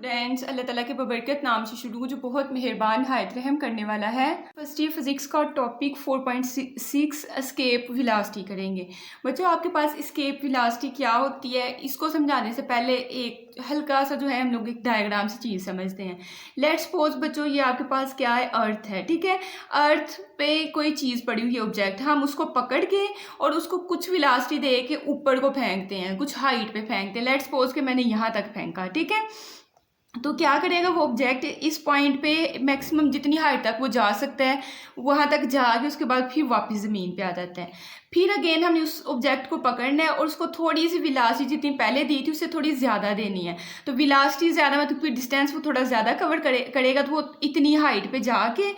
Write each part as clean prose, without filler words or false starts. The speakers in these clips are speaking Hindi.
स्टूडेंट्स, अल्लाह ताला के बबरकत नाम से शुरू जो बहुत मेहरबान हायत रहम करने वाला है। फर्स्ट ईयर फिज़िक्स का टॉपिक 4.6 एस्केप वेलोसिटी करेंगे। बच्चों, आपके पास एस्केप वेलोसिटी क्या होती है, इसको समझाने से पहले एक हल्का सा जो है हम लोग एक डायग्राम से चीज़ समझते हैं। लेट्स सपोज बच्चों, ये आपके पास क्या है, अर्थ है। ठीक है, अर्थ पे कोई चीज़ पड़ी हुई है, ऑब्जेक्ट, हम उसको पकड़ के और उसको कुछ वेलोसिटी दे के ऊपर को फेंकते हैं, कुछ हाइट पे फेंकते हैं। लेट्स सपोज कि मैंने यहाँ तक फेंका। ठीक है, तो क्या करेगा वो ऑब्जेक्ट, इस पॉइंट पे मैक्सिमम जितनी हाइट तक वो जा सकता है वहाँ तक जाके उसके बाद फिर वापस ज़मीन पे आ जाता है। फिर अगेन हमने उस ऑब्जेक्ट को पकड़ना है और उसको थोड़ी सी वेलोसिटी जितनी पहले दी थी उससे थोड़ी ज़्यादा देनी है। तो वेलोसिटी ज़्यादा मतलब फिर डिस्टेंस वो थोड़ा ज़्यादा कवर करेगा, तो वो इतनी हाइट पे जाके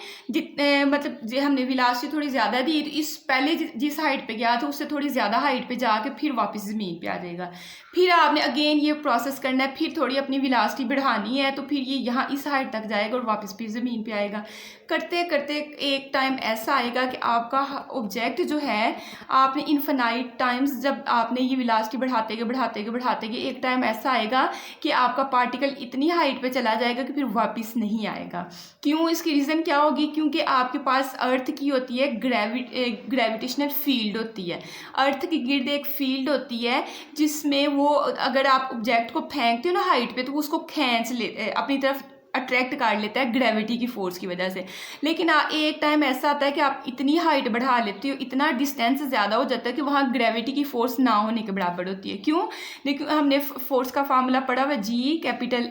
मतलब हमने वेलोसिटी थोड़ी ज़्यादा दी तो इस पहले जिस हाइट पे गया था उससे थोड़ी ज़्यादा हाइट पे जाके फिर वापस ज़मीन पे आ जाएगा। फिर आपने अगेन ये प्रोसेस करना है, फिर थोड़ी अपनी वेलोसिटी बढ़ानी है, तो फिर ये यहाँ इस हाइट तक जाएगा और वापस फिर ज़मीन पे आएगा। करते करते एक टाइम ऐसा आएगा कि आपका ऑब्जेक्ट जो है, आपने इन्फिनाइट टाइम्स जब आपने ये वेलोसिटी बढ़ाते गए एक टाइम ऐसा आएगा कि आपका पार्टिकल इतनी हाइट पे चला जाएगा कि फिर वापस नहीं आएगा। क्यों? इसकी रीज़न क्या होगी? क्योंकि आपके पास अर्थ की होती है ग्रेविटेशनल फील्ड होती है। अर्थ के गिर्द एक फील्ड होती है जिसमें वो अगर आप ऑब्जेक्ट को फेंकते हो ना हाइट पे, तो वो उसको खींच ले अपनी तरफ अट्रैक्ट कर लेता है ग्रेविटी की फोर्स की वजह से। लेकिन एक टाइम ऐसा आता है कि आप इतनी हाइट बढ़ा लेते हो, इतना डिस्टेंस ज़्यादा हो जाता है कि वहाँ ग्रेविटी की फोर्स ना होने के बराबर होती है। क्यों? देखिए, हमने फोर्स का फार्मूला पढ़ा हुआ, G capital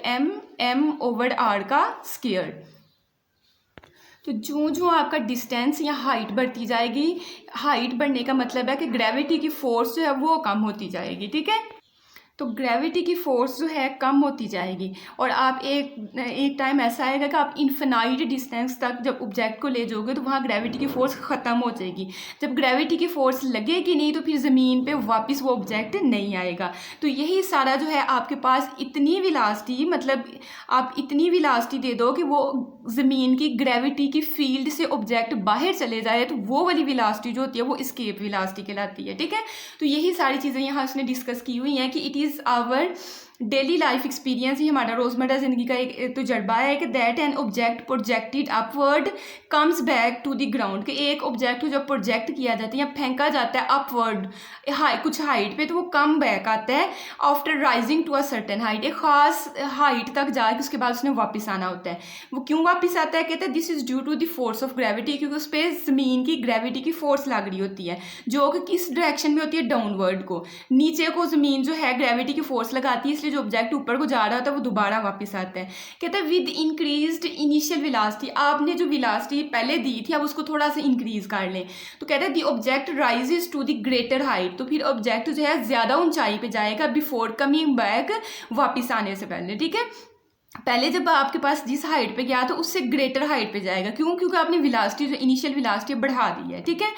M over are का स्क्वायर। तो जो आपका डिस्टेंस या हाइट बढ़ती जाएगी, हाइट बढ़ने का मतलब है कि ग्रेविटी की फोर्स जो है वो कम होती जाएगी। ठीक है, तो ग्रेविटी की फोर्स जो है कम होती जाएगी और आप एक टाइम ऐसा आएगा कि आप इन्फिनाइट डिस्टेंस तक जब ऑब्जेक्ट को ले जाओगे तो वहाँ ग्रेविटी की फोर्स ख़त्म हो जाएगी। जब ग्रेविटी की फोर्स लगेगी नहीं तो फिर ज़मीन पे वापस वो ऑब्जेक्ट नहीं आएगा। तो यही सारा जो है आपके पास इतनी वेलोसिटी, मतलब आप इतनी वेलोसिटी दे दो कि वो ज़मीन की ग्रेविटी की फील्ड से ऑब्जेक्ट बाहर चले जाए, तो वो वाली वेलोसिटी जो होती है वो एस्केप वेलोसिटी कहलाती है। ठीक है, तो यही सारी चीज़ें यहाँ उसने डिस्कस की हुई हैं कि it is our daily life experience, ही हमारा रोज़मर्रा ज़िंदगी का एक तजर्बा है कि that an object projected upward comes back to the ground, कि एक ऑब्जेक्ट को जब प्रोजेक्ट किया जाता है या फेंका जाता है अपवर्ड कुछ हाइट पे, तो वो कम बैक आता है after rising to a certain height, एक ख़ास हाइट तक जाके उसके बाद उसने वापस आना होता है। वो क्यों वापस आता है? कहते हैं this is due to the force of gravity, क्योंकि उस पर ज़मीन की ग्रेविटी की फोर्स लग रही होती है जो कि किस डायरेक्शन में होती है, डाउनवर्ड को, नीचे को ज़मीन जो है ग्रेविटी की फोर्स लगाती है, इसलिए जो ऑब्जेक्ट ऊपर को जा रहा होता है वो दोबारा वापस आता है। कहता है विद इंक्रीज्ड इनिशियल वेलोसिटी, आपने जो वेलोसिटी पहले दी थी अब उसको थोड़ा सा इंक्रीज कर लें, तो कहता है the object rises to the greater height, तो फिर ऑब्जेक्ट जो है ज़्यादा ऊंचाई पे जाएगा बिफोर कमिंग बैक, वापस आने से पहले। ठीक है, पहले जब आपके पास जिस हाइट पे गया तो उससे ग्रेटर हाइट पे जाएगा। क्यों? क्योंकि आपने वेलोसिटी जो इनिशियल वेलोसिटी बढ़ा दी है। ठीक है,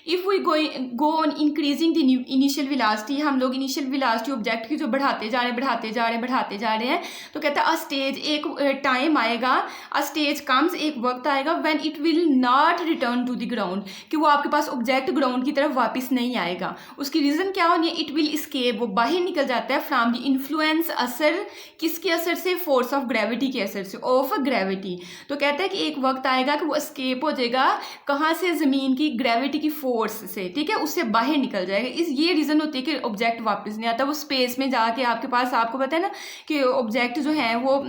if we go on increasing the initial velocity, हम लोग इनिशियल वेलोसिटी ऑब्जेक्ट की जो बढ़ाते जा रहे हैं, तो कहता है अ स्टेज, एक टाइम आएगा, अ स्टेज कम्स, एक वक्त आएगा when it will not return to the ground, कि वो आपके पास ऑब्जेक्ट ग्राउंड की तरफ वापस नहीं आएगा। उसकी रीज़न क्या होनी है? इट विल एस्केप, वो बाहर निकल जाता है फ्रॉम द इन्फ्लुएंस, असर किसके असर से? फोर्स ऑफ ग्रेविटी के असर से, ऑफ ग्रेविटी। तो कहता है कि एक वक्त आएगा कि वो एस्केप हो जाएगा, कहाँ से? ज़मीन की ग्रेविटी की फोर्स से। ठीक है, उससे बाहर निकल जाएगा। ये रीज़न होती है कि ऑब्जेक्ट वापस नहीं आता, वो स्पेस में जाके आपके पास, आपको पता है ना कि ऑब्जेक्ट जो है वो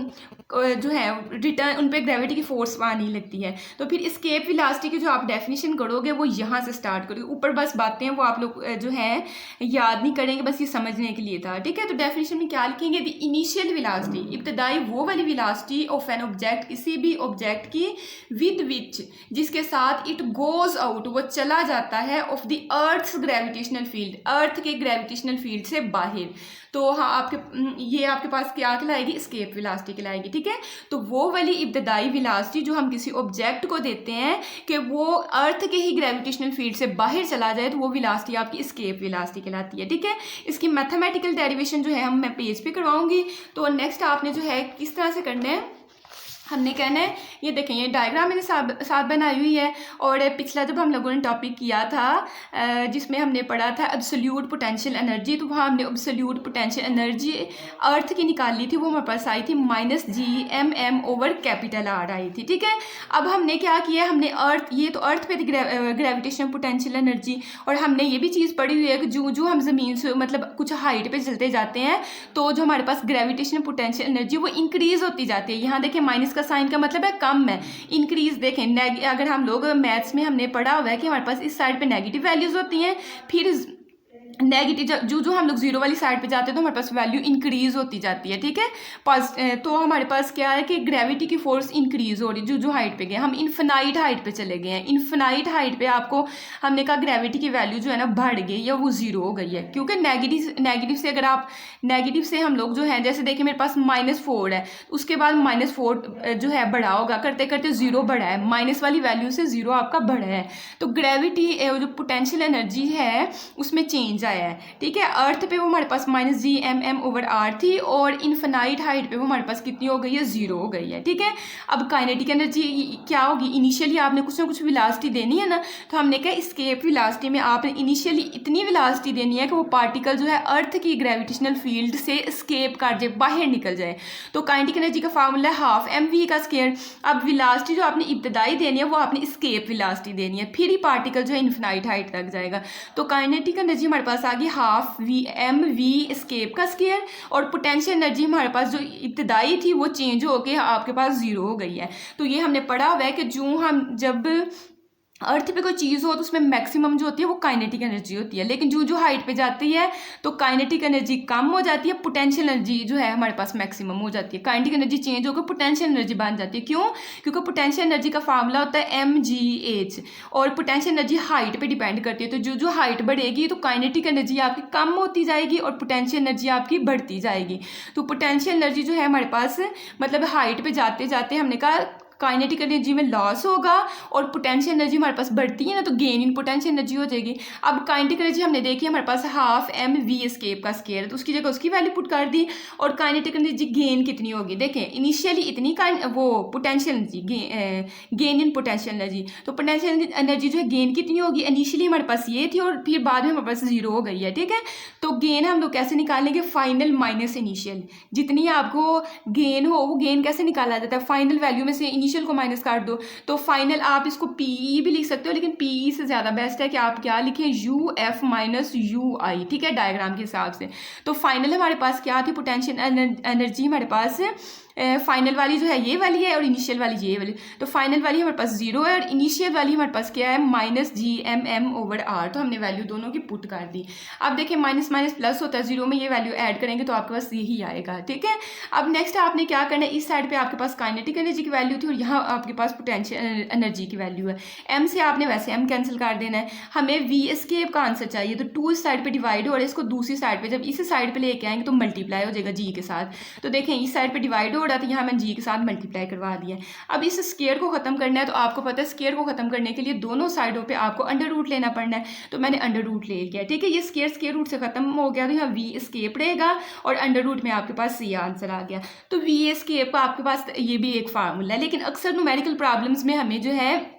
जो है रिटर्न, उन पर ग्रेविटी की फोर्स वहाँ नहीं लगती है। तो फिर एस्केप वेलोसिटी की जो आप डेफिनेशन करोगे वो यहाँ से स्टार्ट करोगे। ऊपर बस बातें वो आप लोग जो है याद नहीं करेंगे, बस ये समझने के लिए था। ठीक है, तो डेफिनेशन में क्या लिखेंगे? द इनिशियल वेलोसिटी, इब्तदाई वो वाली वेलोसिटी ऑफ एन ऑब्जेक्ट, किसी भी ऑब्जेक्ट की, विद विच, जिसके साथ इट गोज आउट, वो चला जाता है, of the earth's gravitational field, earth के ग्रेविटेशनल फील्ड से बाहर। तो हाँ, ये आपके पास क्या कहलाएगी? एस्केप वेलोसिटी कहलाएगी। ठीक है, तो वो वाली इब्तदाई वेलोसिटी जो हम किसी ऑब्जेक्ट को देते हैं कि वो अर्थ के ही ग्रेविटेशनल फील्ड से बाहर चला जाए, तो वो वेलोसिटी आपकी एस्केप वेलोसिटी कहलाती है। ठीक है, इसकी मैथमेटिकल डेरिवेशन जो है मैं पेज पे करवाऊंगी। तो नेक्स्ट आपने जो है किस तरह से करना है, हमने कहना है, ये देखें ये डायग्राम मैंने साथ बनाई हुई है। और पिछला जब हम लोगों ने टॉपिक किया था जिसमें हमने पढ़ा था एब्सोल्यूट पोटेंशियल एनर्जी, तो वहाँ हमने एब्सोल्यूट पोटेंशियल एनर्जी अर्थ की निकाली थी, वो हमारे पास आई थी -GMM/R आई थी। ठीक है, अब हमने क्या किया, हमने अर्थ, ये तो अर्थ पे थी ग्रेविटेशनल पोटेंशियल एनर्जी, और हमने ये भी चीज़ पढ़ी हुई है कि जो जो हम ज़मीन से मतलब कुछ हाइट पे चलते जाते हैं तो जो हमारे पास ग्रेविटेशनल पोटेंशियल एनर्जी वो इंक्रीज होती जाती है। यहाँ देखें माइनस का साइन का मतलब है कम है, इंक्रीज देखें अगर हम लोग मैथ्स में हमने पढ़ा हुआ है कि हमारे पास इस साइड पे नेगेटिव वैल्यूज होती हैं, फिर नेगेटिव जो जो हम लोग जीरो वाली साइड पे जाते हैं तो हमारे पास वैल्यू इंक्रीज होती जाती है। ठीक है, तो हमारे पास क्या है कि ग्रेविटी की फोर्स इंक्रीज हो रही है जो जो हाइट पे गए, हम इन्फिनाइट हाइट पे चले गए हैं। इन्फिनाइट हाइट पे आपको हमने कहा ग्रेविटी की वैल्यू जो है ना बढ़ गई या वो जीरो हो गई है, क्योंकि नेगेटिव से अगर आप नेगेटिव से हम लोग जो है, जैसे देखिए मेरे पास -4 है, उसके बाद -4 जो है बढ़ा होगा, करते करते जीरो बढ़ा है, माइनस वाली वैल्यू से जीरो आपका बढ़ा है। तो ग्रेविटी जो पोटेंशियल एनर्जी है उसमें चेंज आया है। ठीक है, अर्थ पे वो हमारे पास -GMM/R थी और इन्फिनाइट हाइट पे वो हमारे पास कितनी हो गई है, जीरो हो गई है। ठीक है, अब काइनेटिक एनर्जी क्या होगी, इनिशियली आपने कुछ ना कुछ वेलोसिटी देनी है ना, तो हमने कहा एस्केप वेलोसिटी में आपने इनिशियली इतनी वेलोसिटी देनी है कि वो पार्टिकल जो है अर्थ की ग्रेविटेशनल फील्ड से एस्केप कर जाए, बाहर निकल जाए। तो काइनेटिक एनर्जी का फार्मूला है ½ mv²। अब वेलोसिटी जो आपने इब्तदाई देनी है वो आपने एस्केप वेलोसिटी देनी है, फिर ही पार्टिकल जो है इन्फिनाइट हाइट तक जाएगा। तो काइनेटिक एनर्जी हमारे पास आ गई ½ mv एस्केप का स्केयर, और पोटेंशियल एनर्जी हमारे पास जो इब्तदाई थी वो चेंज होके आपके पास जीरो हो गई है। तो ये हमने पढ़ा हुआ है कि जो हम जब अर्थ पे कोई चीज़ हो तो उसमें मैक्सिमम जो होती है वो काइनेटिक एनर्जी होती है, लेकिन जो जो हाइट पे जाती है तो काइनेटिक एनर्जी कम हो जाती है, पोटेंशियल एनर्जी जो है हमारे पास मैक्सिमम हो जाती है। काइनेटिक एनर्जी चेंज होकर पोटेंशियल एनर्जी बन जाती है। क्यों? क्योंकि पोटेंशियल एनर्जी का फार्मूला होता है mgh, और पोटेंशियल एनर्जी हाइट पे डिपेंड करती है। तो जो जो हाइट बढ़ेगी तो काइनेटिक एनर्जी आपकी कम होती जाएगी और पोटेंशियल एनर्जी आपकी बढ़ती जाएगी। तो पोटेंशियल एनर्जी जो है हमारे पास मतलब हाइट पे जाते जाते हमने कहा काइनेटिक एनर्जी में लॉस होगा, और पोटेंशियल एनर्जी हमारे पास बढ़ती है ना तो गेन इन पोटेंशियल एनर्जी हो जाएगी। अब काइनेटिक एनर्जी हमने देखी हमारे पास ½ mv एस्केप का स्केयर है, तो उसकी जगह उसकी वैल्यू पुट कर दी। और काइनेटिक एनर्जी गेन कितनी होगी, देखें इनिशियली इतनी वो potential energy gain in potential energy, तो पोटेंशियल एनर्जी जो है गेन कितनी होगी, इनिशियली हमारे पास ये थी और फिर बाद में हमारे पास जीरो हो गई है। ठीक है, तो गेन हम लोग कैसे निकालेंगे, फाइनल माइनस इनिशियल। जितनी आपको गेन हो वो गेन कैसे निकाला जाता है, फाइनल वैल्यू में से इनिशियल को माइनस कर दो। तो फाइनल आप इसको पीई भी लिख सकते हो, लेकिन पीई से ज़्यादा बेस्ट है कि आप क्या लिखें, UF - UI। ठीक है, डायग्राम के हिसाब से। तो फाइनल हमारे पास क्या थी, पोटेंशियल एनर्जी हमारे पास फाइनल वाली जो है ये वाली है और इनिशियल वाली ये वाली। तो फाइनल वाली हमारे पास जीरो है और इनिशियल वाली हमारे पास क्या है, -GMM/R। तो हमने वैल्यू दोनों की पुट कर दी। अब देखिए माइनस माइनस प्लस होता है, जीरो में ये वैल्यू ऐड करेंगे तो आपके पास यही आएगा। ठीक है, अब नेक्स्ट आपने क्या करना है, इस साइड पे आपके पास काइनेटिक एनर्जी की वैल्यू थी और यहाँ आपके पास पोटेंशियल एनर्जी की वैल्यू है। m से आपने वैसे m कैंसिल कर देना है। हमें v एस्केप का आंसर चाहिए, तो 2 इस साइड पे डिवाइड हो रहा है, इसको दूसरी साइड पे जब इस साइड पे लेके आएंगे तो मल्टीप्लाई हो जाएगा g के साथ। तो देखें इस साइड पे डिवाइड हो रहा था, यहाँ मैंने g के साथ मल्टीप्लाई करवा दिया। अब इस स्केयर को खत्म करना है, तो आपको पता है स्केयर को खत्म करने के लिए दोनों साइडों पे आपको अंडर रूट लेना पड़ना है, तो मैंने अंडर रूट ले लिया। ठीक है, ये स्केयर रूट से खत्म हो गया, तो यहाँ v एस्केप रहेगा और अंडर रूट में आपके पास ये आंसर आ गया। तो v एस्केप का आपके पास ये भी एक फार्मूला है, लेकिन अक्सर न्यूमेरिकल प्रॉब्लम्स में हमें जो है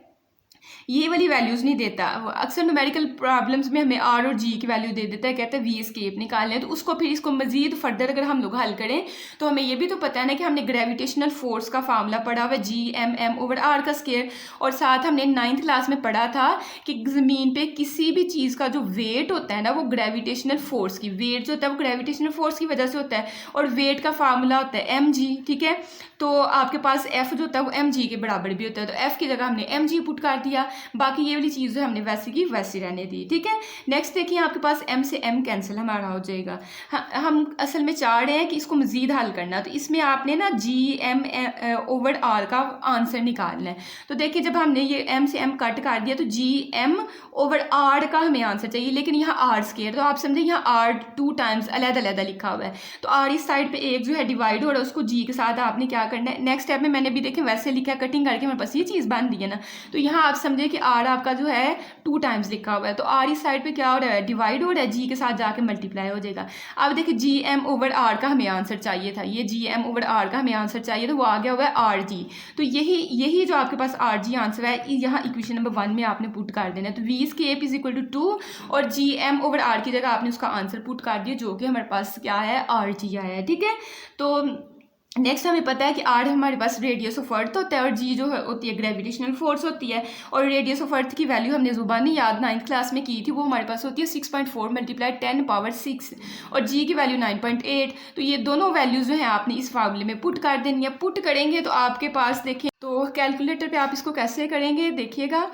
ये वाली वैल्यूज़ नहीं देता। अक्सर न्यूमेरिकल प्रॉब्लम्स में हमें r और g की वैल्यू दे देता है, कहता है v एस्केप निकालना है। तो उसको फिर इसको मजीद फर्दर अगर हम लोग हल करें तो हमें ये भी तो पता है ना कि हमने ग्रेविटेशनल फोर्स का फार्मूला पढ़ा हुआ है GMM/R का स्केयर, और साथ हमने 9th क्लास में पढ़ा था कि ज़मीन पे किसी भी चीज़ का जो वेट होता है ना वो ग्रेविटेशनल फोर्स की, वेट जो होता है वो ग्रेविटेशनल फोर्स की वजह से होता है, और वेट का फार्मूला होता है mg। ठीक है, तो आपके पास f जो होता है वो mg के बराबर भी होता है, तो f की जगह हमने mg पुट कर दिया, बाकी ये वाली चीज़ जो हमने वैसे की वैसी रहने दी। ठीक है, नेक्स्ट देखिए आपके पास m से m कैंसिल हमारा हो जाएगा। हम असल में चाह रहे हैं कि इसको मज़ीद हल करना, तो इसमें आपने ना GM/R का आंसर निकालना है। तो देखिए जब हमने ये m से m कट कर दिया तो GM/R का हमें आंसर चाहिए, लेकिन यहाँ r स्केयर, तो आप समझे यहाँ r 2 टाइम्स अलग अलग लिखा हुआ है, तो r इस साइड पर एक जो है डिवाइड हो रहा है उसको g के साथ आपने क्या करना है, नेक्स्ट स्टेप में मैंने भी देखें वैसे लिखा है, कटिंग करके हमारे पास ये चीज़ बन रही है ना, तो यहाँ आप समझे कि आर आपका जो है 2 टाइम्स लिखा हुआ है, तो आर इस साइड पे क्या हो रहा है, डिवाइड हो रहा है, जी के साथ जाके मल्टीप्लाई हो जाएगा। अब देखिए जी एम ओवर आर का हमें आंसर चाहिए था, ये जी एम ओवर आर का हमें आंसर चाहिए, तो वो आ गया हुआ है आर जी। तो यही जो आपके पास आर जी आंसर है, यहाँ इक्वेशन नंबर 1 में आपने पुट कर देना है। तो V escape is equal to 2 और जी एम ओवर आर की जगह आपने उसका आंसर पुट कर दिया, जो कि हमारे पास क्या है, आर जी आया है। ठीक है, तो नेक्स्ट हमें पता है कि आर हमारे पास रेडियस ऑफ अर्थ होता है और जी जो है होती है ग्रेविटेशनल फोर्स होती है, और रेडियस ऑफ अर्थ की वैल्यू हमने जुबानी याद 9th क्लास में की थी, वो हमारे पास होती है 6.4 मल्टीप्लाई 10 पावर 6 और जी की वैल्यू 9.8। तो ये दोनों वैल्यूज जो हैं आपने इस फार्मूले में पुट कर देनी है। पुट करेंगे तो आपके पास देखें, तो कैलकुलेटर पे आप इसको कैसे करेंगे देखिएगा,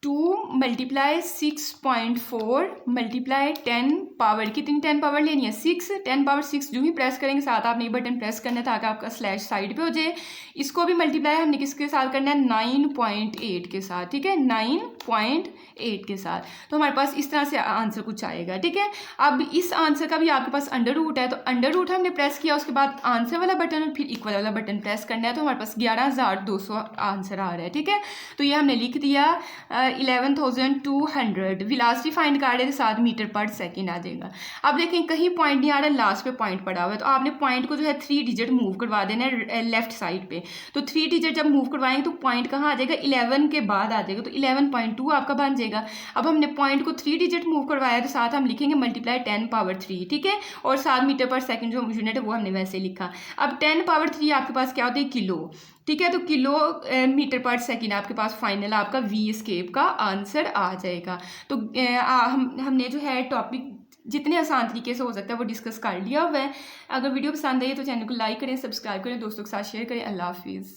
2 मल्टीप्लाई 6.4 मल्टीप्लाई 10 पावर, कितनी 10 पावर लेनी है 6, 10 पावर 6 जो ही प्रेस करेंगे साथ आपने ये बटन प्रेस करना है ताकि आपका स्लैश साइड पे हो जाए। इसको भी मल्टीप्लाई हमने किसके साथ करना है, 9.8 के साथ। ठीक है, 9.8 के साथ, तो हमारे पास इस तरह से आंसर कुछ आएगा। ठीक है, अब इस आंसर का भी आपके पास अंडर रूट है, तो अंडर रूट हमने प्रेस किया, उसके बाद आंसर वाला बटन और फिर इक्वल वाला बटन प्रेस करना है, तो हमारे पास 11,200 आंसर आ रहा है। ठीक है, तो ये हमने लिख दिया 11,200। वेलोसिटी फाइंड कर रहे थे, साथ मीटर पर सेकंड आ जाएगा। अब देखें कहीं पॉइंट नहीं आ रहा, लास्ट पे पॉइंट पड़ा हुआ है, तो आपने पॉइंट को जो है 3 डिजिट मूव करवा देना है लेफ्ट साइड पे। तो 3 डिजिट जब मूव करवाएंगे तो पॉइंट कहाँ आ जाएगा, 11 के बाद आ जाएगा, तो 11.2 आपका बन जाएगा। अब हमने पॉइंट को 3 डिजिट मूव करवाया, तो साथ हम लिखेंगे मल्टीप्लाई 10 पावर 3। ठीक है, और साथ मीटर पर सेकंड जो यूनिट है वो हमने वैसे लिखा। अब 10 पावर 3 आपके पास क्या होता है, किलो। ठीक है, तो किलो मीटर पर सेकंड आपके पास फाइनल आपका वी स्केप का आंसर आ जाएगा। तो हमने जो है टॉपिक जितने आसान तरीके से हो सकता है वो डिस्कस कर लिया हुआ है। अगर वीडियो पसंद आई तो चैनल को लाइक करें, सब्सक्राइब करें, दोस्तों के साथ शेयर करें। अल्लाह हाफिज़।